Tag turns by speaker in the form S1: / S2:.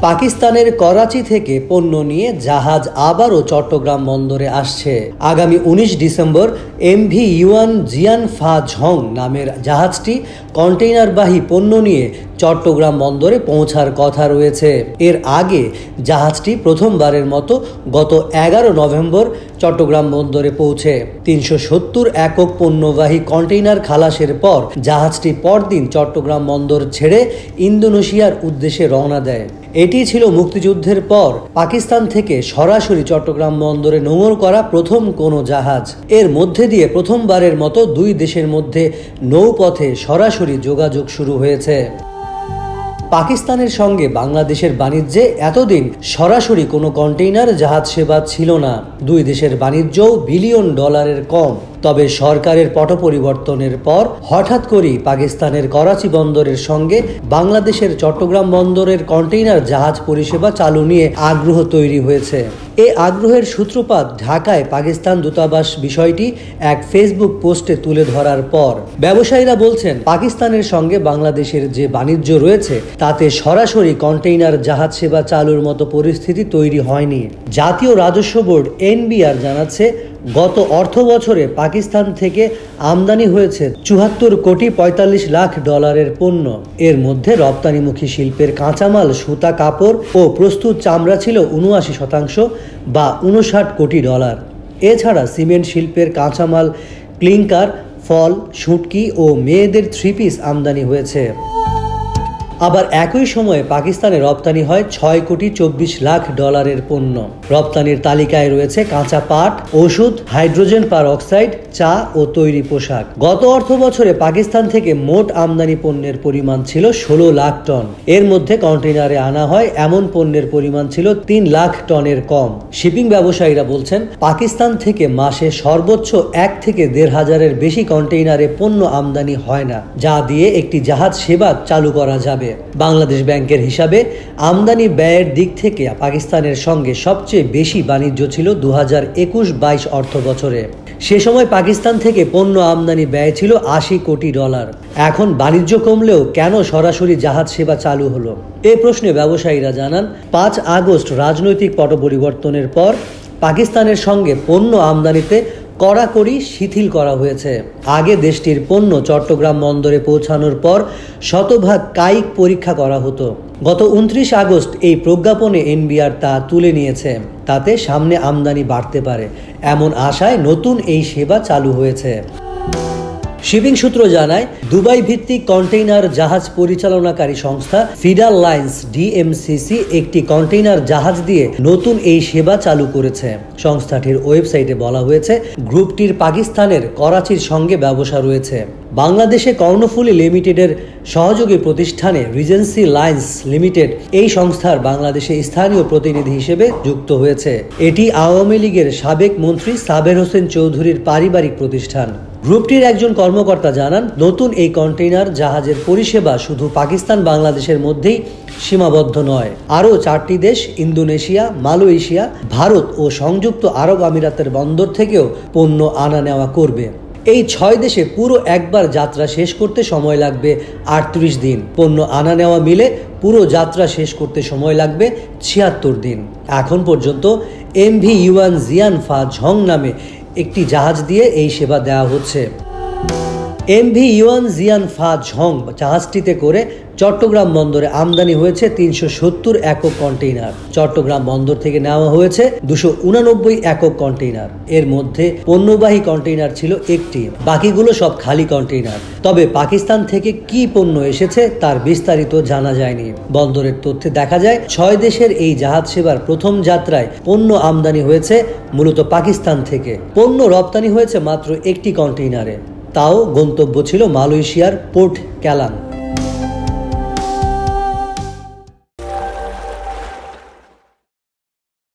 S1: পাকিস্তানের করাচি থেকে পণ্য নিয়ে জাহাজ আবারও চট্টগ্রাম বন্দরে আসছে। আগামী 19 ডিসেম্বর এমভি ইউয়ান জিয়ান ফা ঝং নামের জাহাজটি কন্টেইনারবাহী পণ্য নিয়ে চট্টগ্রাম বন্দরে পৌঁছার কথা রয়েছে। এর আগে জাহাজটি প্রথমবারের মতো গত 11 নভেম্বর চট্টগ্রাম বন্দরে পৌঁছে 370 একক পণ্যবাহী কন্টেইনার খালাসের পর জাহাজটি পরদিন চট্টগ্রাম বন্দর ছেড়ে ইন্দোনেশিয়ার উদ্দেশ্যে রওনা দেয়। এটি ছিল মুক্তিযুদ্ধের পর পাকিস্তান থেকে সরাসরি চট্টগ্রাম বন্দরে নোঙর করা প্রথম কোনো জাহাজ। এর মধ্যে দিয়ে প্রথমবারের মতো দুই দেশের মধ্যে নৌপথে সরাসরি যোগাযোগ শুরু হয়েছে। পাকিস্তানের সঙ্গে বাংলাদেশের বাণিজ্যে এতদিন সরাসরি কোনো কন্টেইনার জাহাজ সেবা ছিল না। দুই দেশের বাণিজ্যও বিলিয়ন ডলারের কম। তবে সরকারের পট পরিবর্তনের পর হঠাৎ করেই পাকিস্তানের করাচি বন্দরের সঙ্গে বাংলাদেশের চট্টগ্রাম বন্দরের কন্টেইনার জাহাজ পরিষেবা চালু নিয়ে আগ্রহ তৈরি হয়েছে। এই আগ্রহের সূত্রপাত ঢাকায় পাকিস্তান দূতাবাস বিষয়টি এক ফেসবুক পোস্টে তুলে ধরার পর। ব্যবসায়ীরা বলছেন, পাকিস্তানের সঙ্গে বাংলাদেশের যে বাণিজ্য রয়েছে তাতে সরাসরি কন্টেইনার জাহাজ সেবা চালুর মতো পরিস্থিতি তৈরি হয়নি। জাতীয় রাজস্ব বোর্ড এনবিআর জানাচ্ছে, গত অর্থ বছরে পাকিস্তান থেকে আমদানি হয়েছে 74 কোটি 45 লাখ ডলারের পণ্য। এর মধ্যে রপ্তানিমুখী শিল্পের কাঁচামাল, সুতা, কাপড় ও প্রস্তুত চামড়া ছিল 79% বা 59 কোটি ডলার। এছাড়া সিমেন্ট শিল্পের কাঁচামাল, ক্লিংকার, ফল, শুটকি ও মেয়েদের 3 পিস আমদানি হয়েছে। আবার একই সময়ে পাকিস্তানে রপ্তানি হয় 6 কোটি 24 লাখ ডলারের পণ্য। রপ্তানির তালিকায় রয়েছে কাঁচা পাট, ওষুধ, হাইড্রোজেন পারঅক্সাইড, চা ও তৈরি পোশাক। গত অর্থ বছরে পাকিস্তান থেকে মোট আমদানি পণ্যের পরিমাণ ছিল 16 লাখ টন। এর মধ্যে কন্টেইনারে আনা হয় এমন পণ্যের পরিমাণ ছিল 3 লাখ টনের কম। শিপিং ব্যবসায়ীরা বলছেন, পাকিস্তান থেকে মাসে সর্বোচ্চ 1 থেকে 1.5 হাজারের বেশি কন্টেইনারে পণ্য আমদানি হয় না, যা দিয়ে একটি জাহাজ সেবা চালু করা যাবে। বাংলাদেশ ব্যাংকের হিসাবে আমদানি ব্যয়ের দিক থেকে পাকিস্তানের সঙ্গে সবচেয়ে বেশি বাণিজ্য ছিল 2021-22 অর্থ বছরে। সে সময় পাকিস্তান থেকে পণ্য আমদানি ব্যয় ছিল 80 কোটি ডলার। এখন বাণিজ্য কমলেও কেন সরাসরি জাহাজ সেবা চালু হলো? এ প্রশ্নে ব্যবসায়ীরা জানান, 5 আগস্ট রাজনৈতিক পট পরিবর্তনের পর পাকিস্তানের সঙ্গে পণ্য আমদানিতে কড়াকড়ি শিথিল করা হয়েছে। আগে দেশটির পণ্য চট্টগ্রাম বন্দরে পৌঁছানোর পর শতভাগ কায়িক পরীক্ষা করা হতো। গত 29 আগস্ট এই প্রজ্ঞাপনে এনবিআর তা তুলে নিয়েছে। তাতে সামনে আমদানি বাড়তে পারে এমন আশায় নতুন এই সেবা চালু হয়েছে। শিপিং সূত্র জানায়, দুবাই ভিত্তিক কন্টেইনার জাহাজ পরিচালনাকারী সংস্থা ফিডাল লাইন্স ডিএমসিসি একটি কন্টেইনার জাহাজ দিয়ে নতুন এই সেবা চালু করেছে। সংস্থাটির ওয়েবসাইটে বলা হয়েছে, গ্রুপটির পাকিস্তানের করাচির সঙ্গে ব্যবসা রয়েছে। বাংলাদেশে কর্ণফুলী লিমিটেডের সহযোগী প্রতিষ্ঠানে রিজেন্সি লাইন্স লিমিটেড এই সংস্থার বাংলাদেশে স্থানীয় প্রতিনিধি হিসেবে যুক্ত হয়েছে। এটি আওয়ামী লীগের সাবেক মন্ত্রী সাবের হোসেন চৌধুরীর পারিবারিক প্রতিষ্ঠান। গ্রুপটির একজন কর্মকর্তা জানান, নতুন এই কন্টেইনার জাহাজের পরিষেবা শুধু পাকিস্তান বাংলাদেশের মধ্যেই সীমাবদ্ধ নয়। আরও 4টি দেশ, ইন্দোনেশিয়া, মালয়েশিয়া, ভারত ও সংযুক্ত আরব আমিরাতের বন্দর থেকেও পণ্য আনা নেওয়া করবে। এই 6 দেশে পুরো একবার যাত্রা শেষ করতে সময় লাগবে 38 দিন। পণ্য আনা নেওয়া মিলে পুরো যাত্রা শেষ করতে সময় লাগবে 76 দিন। এখন পর্যন্ত এমভি ইউয়ান জিয়ান ফা ঝং নামে একটি জাহাজ দিয়ে এই সেবা দেওয়া হচ্ছে। এমভি ইউয়ান জিয়ান ফা ঝং জাহাজটিতে করে চট্টগ্রাম বন্দরে আমদানি হয়েছে 370 একক কন্টেইনার। চট্টগ্রাম বন্দর থেকে নেওয়া হয়েছে 289 একক কন্টেইনার। এর মধ্যে পণ্যবাহী কন্টেইনার ছিল 1টি, বাকিগুলো সব খালি কন্টেইনার। তবে পাকিস্তান থেকে কি পণ্য এসেছে তার বিস্তারিত জানা যায়নি। বন্দরের তথ্যে দেখা যায়, 6 দেশের এই জাহাজ সেবার প্রথম যাত্রায় পণ্য আমদানি হয়েছে মূলত পাকিস্তান থেকে। পণ্য রপ্তানি হয়েছে মাত্র 1টি কন্টেইনারে, তাও গন্তব্য ছিল মালয়েশিয়ার পোর্ট কেলান।